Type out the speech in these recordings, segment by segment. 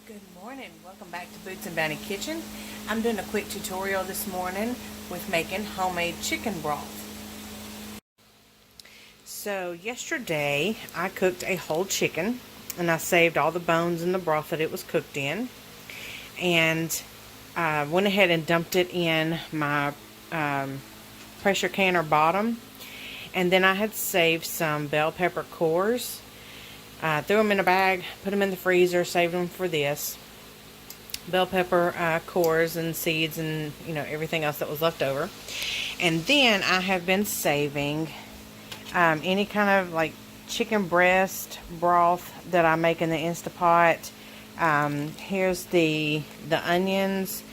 Good morning. Welcome back to Boots and Bounty Kitchen. I'm doing a quick tutorial this morning with making homemade chicken broth. So yesterday I cooked a whole chicken and I saved all the bones and the broth that it was cooked in, and I went ahead and dumped it in my pressure canner bottom, and then I had saved some bell pepper cores. Threw them in a bag, put them in the freezer, saved them for this. Bell pepper cores and seeds and everything else that was left over. And then I have been saving any kind of like chicken breast broth that I make in the Instapot. Here's the onions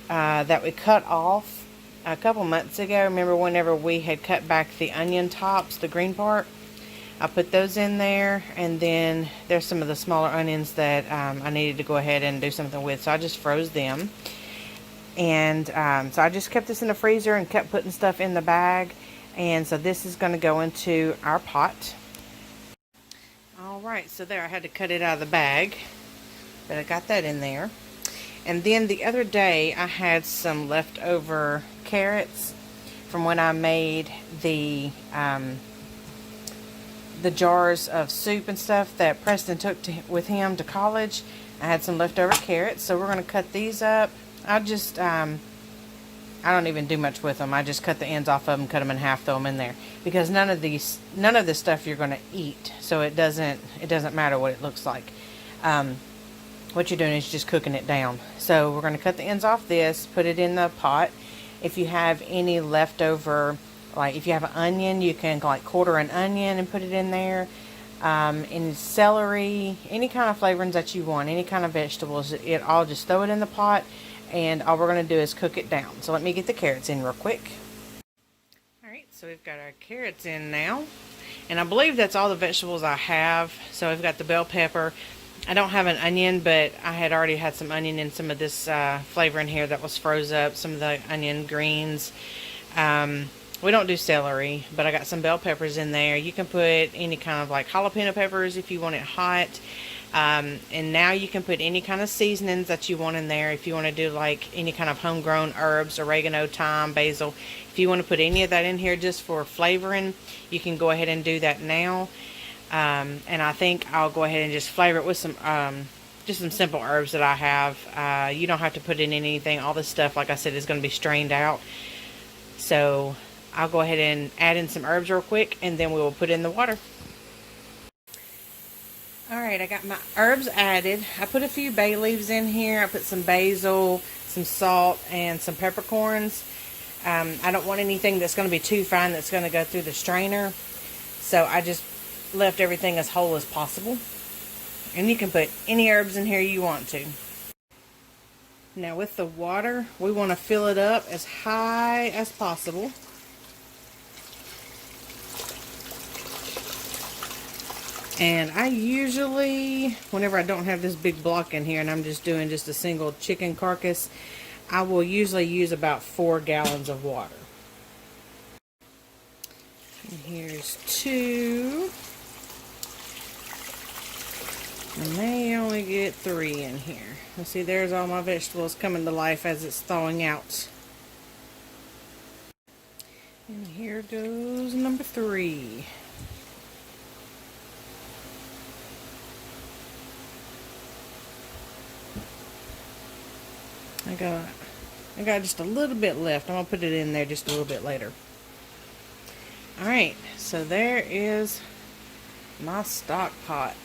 that we cut off a couple months ago. Remember whenever we had cut back the onion tops, the green part? I put those in there, and then there's some of the smaller onions that I needed to go ahead and do something with, so I just froze them. And so I just kept this in the freezer and kept putting stuff in the bag, and so this is going to go into our pot. Alright, so there, I had to cut it out of the bag, but I got that in there. And then the other day I had some leftover carrots from when I made the jars of soup and stuff that Preston took with him to college. I had some leftover carrots, so we're going to cut these up. I don't even do much with them. I just cut the ends off of them, cut them in half, throw them in there, because none of this stuff you're going to eat, so it doesn't matter what it looks like. What you're doing is just cooking it down. So we're going to cut the ends off this, put it in the pot. If you have any leftover, like if you have an onion, you can like quarter an onion and put it in there. Any celery, any kind of flavorings that you want, any kind of vegetables, I'll just throw it in the pot, and all we're going to do is cook it down. So let me get the carrots in real quick. Alright, so we've got our carrots in now, and I believe that's all the vegetables I have. So I've got the bell pepper. I don't have an onion, but I had already had some onion in some of this flavor in here that was froze up, some of the onion greens. We don't do celery, but I got some bell peppers in there. You can put any kind of like jalapeno peppers if you want it hot. And now you can put any kind of seasonings that you want in there. If you want to do like any kind of homegrown herbs, oregano, thyme, basil. If you want to put any of that in here just for flavoring, you can go ahead and do that now. And I think I'll go ahead and just flavor it with some just some simple herbs that I have. You don't have to put in anything. All this stuff, like I said, is going to be strained out. So I'll go ahead and add in some herbs real quick, and then we will put in the water. Alright, I got my herbs added. I put a few bay leaves in here. I put some basil, some salt, and some peppercorns. I don't want anything that's going to be too fine that's going to go through the strainer. So I just left everything as whole as possible. And you can put any herbs in here you want to. Now with the water, we want to fill it up as high as possible. And I usually, whenever I don't have this big block in here and I'm just doing just a single chicken carcass, I will usually use about 4 gallons of water. And here's 2. And they only get 3 in here. Let's see, there's all my vegetables coming to life as it's thawing out. And here goes number 3. I got just a little bit left. I'm going to put it in there just a little bit later. Alright, so there is my stock pot.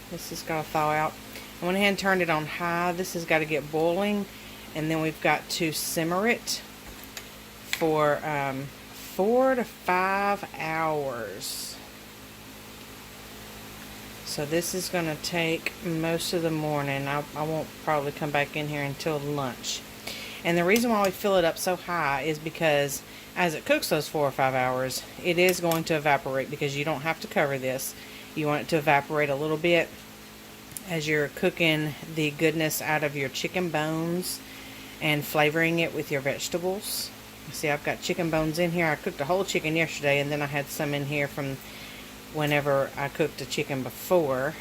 This has got to thaw out. I went ahead and turned it on high. This has got to get boiling, and then we've got to simmer it for 4 to 5 hours. So this is going to take most of the morning. I won't probably come back in here until lunch. And the reason why we fill it up so high is because as it cooks those 4 or 5 hours, it is going to evaporate, because you don't have to cover this. You want it to evaporate a little bit as you're cooking the goodness out of your chicken bones and flavoring it with your vegetables. See, I've got chicken bones in here. I cooked a whole chicken yesterday, and then I had some in here from whenever I cooked a chicken before.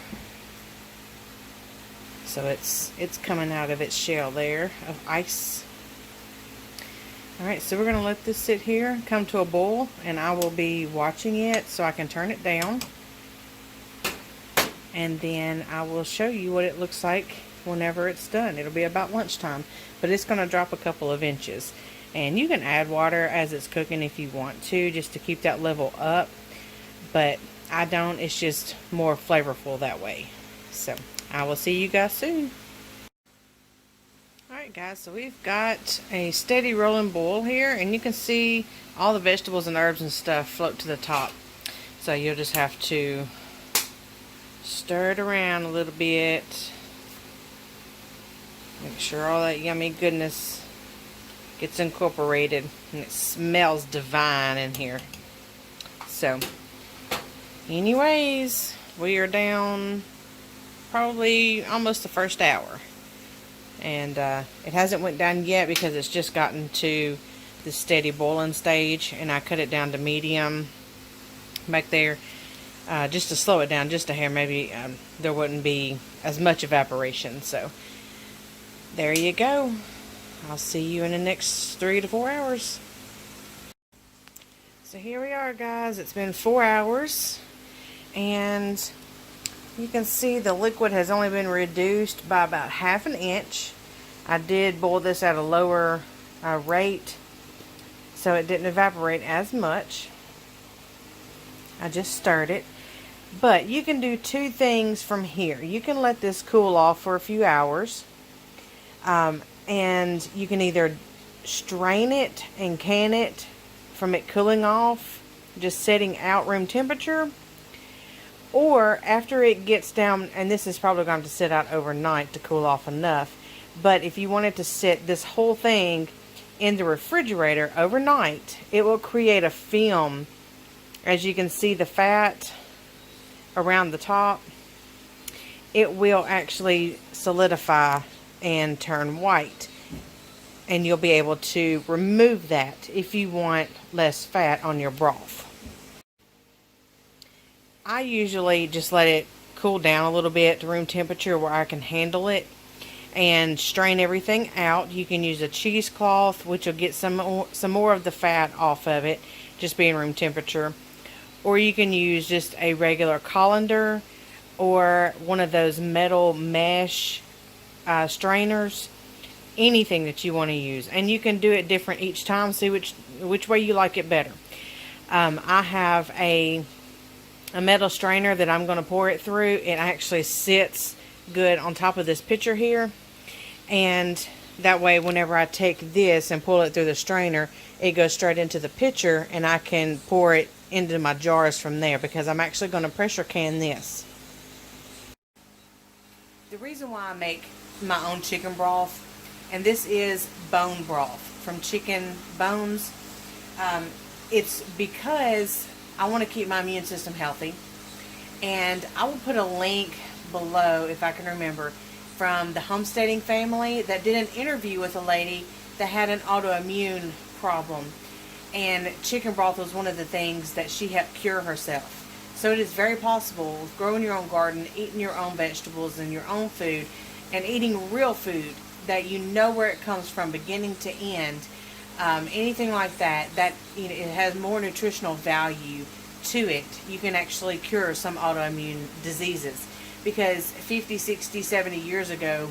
So it's coming out of its shell there of ice. Alright, so we're going to let this sit here, come to a boil, and I will be watching it so I can turn it down. And then I will show you what it looks like whenever it's done. It'll be about lunchtime, but it's going to drop a couple of inches. And you can add water as it's cooking if you want to, just to keep that level up. But I don't, it's just more flavorful that way. So I will see you guys soon. Alright guys, so we've got a steady rolling boil here, and you can see all the vegetables and herbs and stuff float to the top. So you'll just have to stir it around a little bit. Make sure all that yummy goodness gets incorporated, and it smells divine in here. So anyways, we are down probably almost the first hour, and it hasn't went down yet because it's just gotten to the steady boiling stage, and I cut it down to medium back there just to slow it down just a hair. Maybe there wouldn't be as much evaporation. So there you go. I'll see you in the next 3 to 4 hours. So here we are guys, it's been 4 hours, and you can see the liquid has only been reduced by about 1/2 inch. I did boil this at a lower rate so it didn't evaporate as much. I just stirred it. But you can do 2 things from here. You can let this cool off for a few hours, and you can either strain it and can it from it cooling off, just setting out room temperature, or after it gets down, and this is probably going to sit out overnight to cool off enough, but if you wanted to sit this whole thing in the refrigerator overnight, it will create a film. As you can see the fat around the top, it will actually solidify and turn white, and you'll be able to remove that if you want less fat on your broth. I usually just let it cool down a little bit to room temperature where I can handle it and strain everything out. You can use a cheesecloth, which will get some more of the fat off of it, just being room temperature. Or you can use just a regular colander or one of those metal mesh strainers. Anything that you want to use, and you can do it different each time. See which way you like it better. I have a metal strainer that I'm going to pour it through. It actually sits good on top of this pitcher here, and that way whenever I take this and pull it through the strainer, it goes straight into the pitcher, and I can pour it into my jars from there, because I'm actually going to pressure can this. The reason why I make my own chicken broth, and this is bone broth from chicken bones, it's because I want to keep my immune system healthy. And I will put a link below, if I can remember, from the Homesteading Family that did an interview with a lady that had an autoimmune problem, and chicken broth was one of the things that she helped cure herself. So it is very possible, growing your own garden, eating your own vegetables and your own food, and eating real food that you know where it comes from beginning to end, anything like that, it has more nutritional value to it. You can actually cure some autoimmune diseases, because 50, 60, 70 years ago,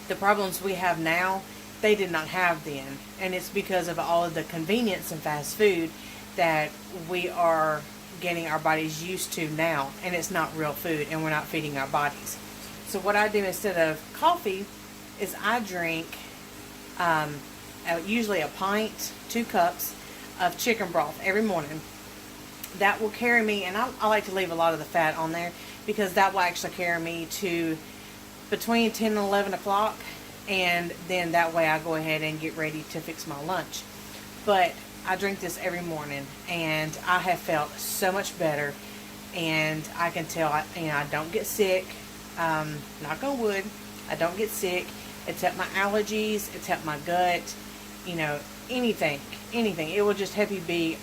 the problems we have now, they did not have then, and it's because of all of the convenience and fast food that we are getting our bodies used to now, and it's not real food, and we're not feeding our bodies. So what I do instead of coffee is I drink usually a pint, 2 cups of chicken broth every morning. That will carry me, and I like to leave a lot of the fat on there, because that will actually carry me to between 10 and 11 o'clock, and then that way I go ahead and get ready to fix my lunch. But I drink this every morning, and I have felt so much better, and I can tell I don't get sick. Knock on wood, I don't get sick. It's helped my allergies, it's helped my gut, anything. It will just help you be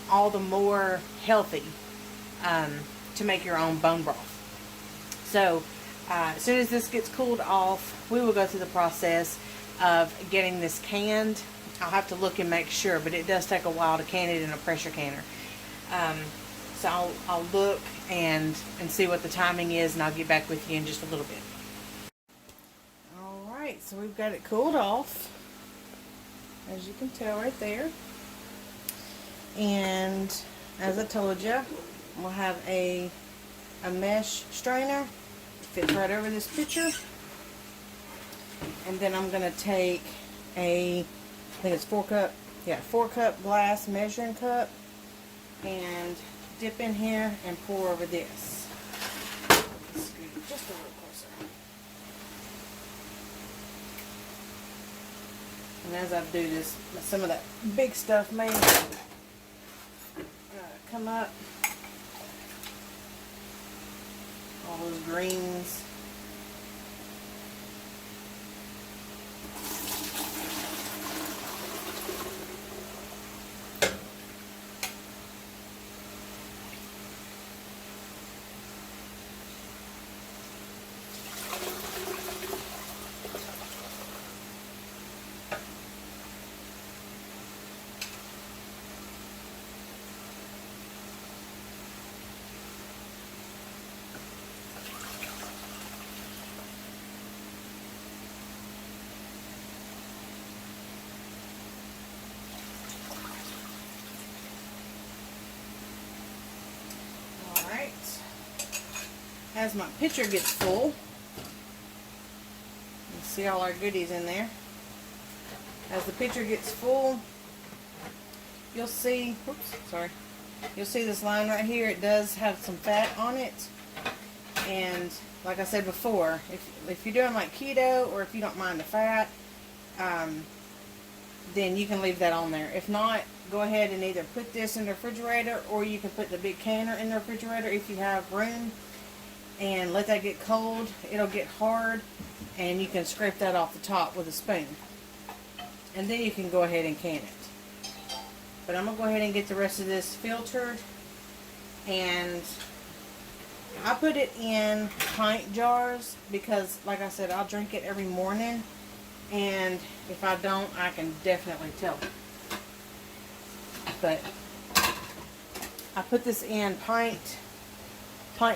all the more healthy to make your own bone broth. So As soon as this gets cooled off, we will go through the process of getting this canned. I'll have to look and make sure, but it does take a while to can it in a pressure canner. So I'll look and see what the timing is, and I'll get back with you in just a little bit. Alright, so we've got it cooled off, as you can tell right there. And as I told you, we'll have a mesh strainer. Fits right over this pitcher. And then I'm going to take I think it's 4 cup glass measuring cup, and dip in here and pour over this. Scoot just a little closer. And as I do this, some of that big stuff may come up. All those greens. As my pitcher gets full, you see all our goodies in there. As the pitcher gets full, you'll see, you'll see this line right here. It does have some fat on it. And like I said before, if you're doing like keto, or if you don't mind the fat, then you can leave that on there. If not, go ahead and either put this in the refrigerator, or you can put the big canner in the refrigerator if you have room, and let that get cold. It'll get hard, and you can scrape that off the top with a spoon, and then you can go ahead and can it. But I'm gonna go ahead and get the rest of this filtered, and I put it in pint jars because, like I said, I'll drink it every morning, and if I don't, I can definitely tell. But I put this in pint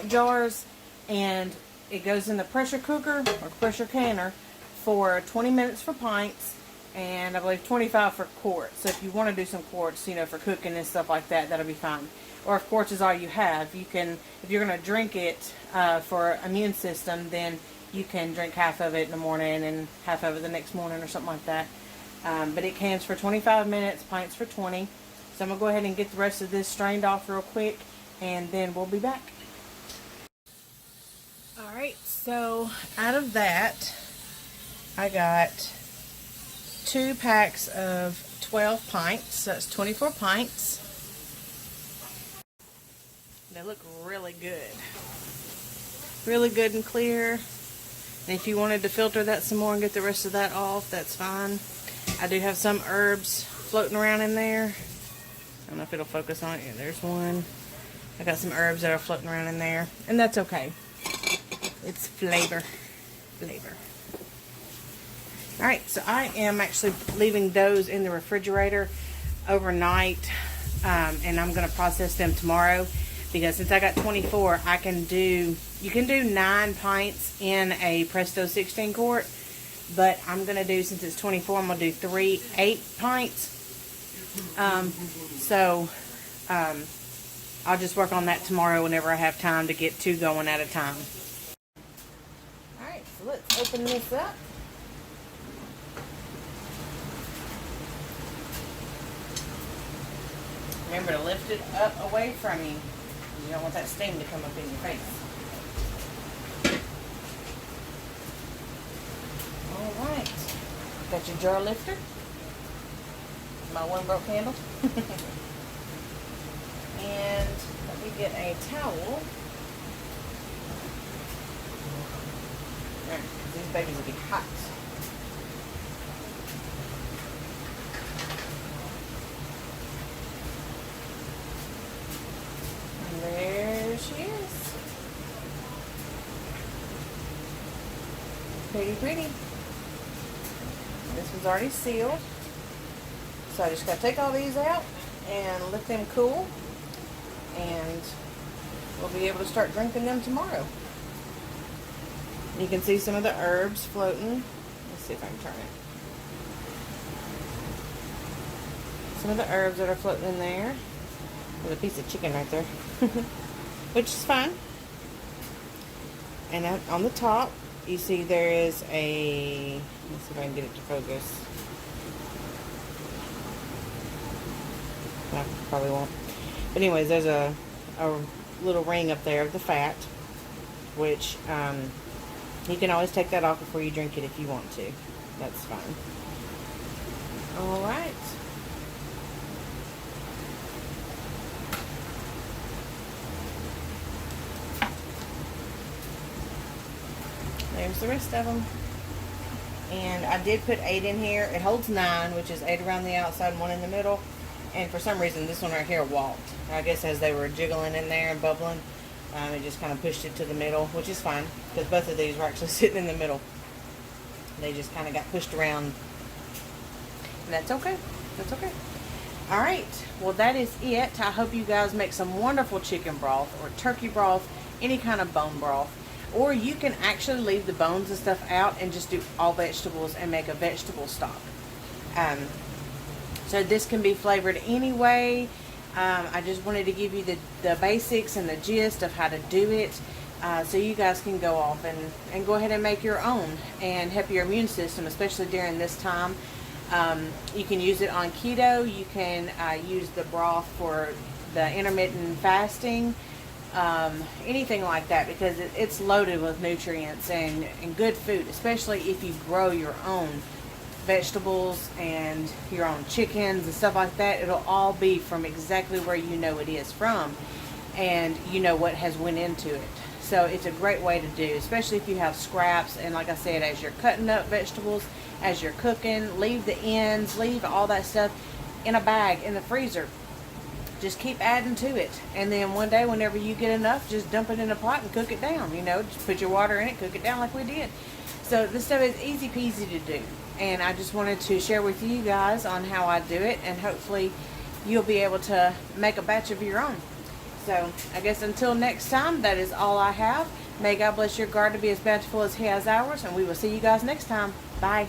jars, and it goes in the pressure cooker or pressure canner for 20 minutes for pints, and I believe 25 for quarts. So if you want to do some quarts, you know, for cooking and stuff like that, that'll be fine. Or if quarts is all you have, you can, if you're going to drink it for immune system, then you can drink half of it in the morning and half of it the next morning or something like that. But it cans for 25 minutes, pints for 20. So I'm going to go ahead and get the rest of this strained off real quick, and then we'll be back. Alright, so out of that, I got 2 packs of 12 pints, so that's 24 pints. They look really good. Really good and clear. And if you wanted to filter that some more and get the rest of that off, that's fine. I do have some herbs floating around in there. I don't know if it'll focus on it. Yeah, there's one. I got some herbs that are floating around in there, and that's okay. It's flavor. Alright, so I am actually leaving those in the refrigerator overnight, and I'm going to process them tomorrow, because since I got 24, you can do 9 pints in a Presto 16 quart, but I'm going to do, since it's 24, I'm going to do 8 pints. I'll just work on that tomorrow whenever I have time to get 2 going at a time. Alright, so let's open this up. Remember to lift it up away from you. You don't want that steam to come up in your face. Alright. Got your jar lifter. My one broke handle. And let me get a towel. These babies will be hot. And there she is. Pretty, pretty. This one's already sealed. So I just gotta take all these out and let them cool. And we'll be able to start drinking them tomorrow. You can see some of the herbs floating. Let's see if I can turn it. Some of the herbs that are floating in there. There's a piece of chicken right there. Which is fine. And on the top, you see there is a, let's see if I can get it to focus. I probably won't. But anyways, there's a little ring up there of the fat, which you can always take that off before you drink it if you want to. That's fine. All right. There's the rest of them. And I did put 8 in here. It holds 9, which is 8 around the outside and 1 in the middle. And for some reason, this one right here walked. I guess as they were jiggling in there and bubbling, it just kind of pushed it to the middle, which is fine, because both of these were actually sitting in the middle. They just kind of got pushed around. And that's okay. That's okay. All right. Well, that is it. I hope you guys make some wonderful chicken broth or turkey broth, any kind of bone broth. Or you can actually leave the bones and stuff out and just do all vegetables and make a vegetable stock. So this can be flavored anyway. I just wanted to give you the basics and the gist of how to do it. So you guys can go off and go ahead and make your own and help your immune system, especially during this time. You can use it on keto. You can use the broth for the intermittent fasting. Anything like that, because it's loaded with nutrients and good food, especially if you grow your own vegetables and your own chickens and stuff like that. It'll all be from exactly where you know it is from, and you know what has went into it. So it's a great way to do, especially if you have scraps. And like I said, as you're cutting up vegetables, as you're cooking, leave the ends, leave all that stuff in a bag in the freezer. Just keep adding to it, and then one day whenever you get enough, just dump it in a pot and cook it down. You know, just put your water in it, cook it down like we did. So this stuff is easy peasy to do, and I just wanted to share with you guys on how I do it, and hopefully you'll be able to make a batch of your own. So I guess until next time, that is all I have. May God bless your garden to be as bountiful as He has ours, and we will see you guys next time. Bye.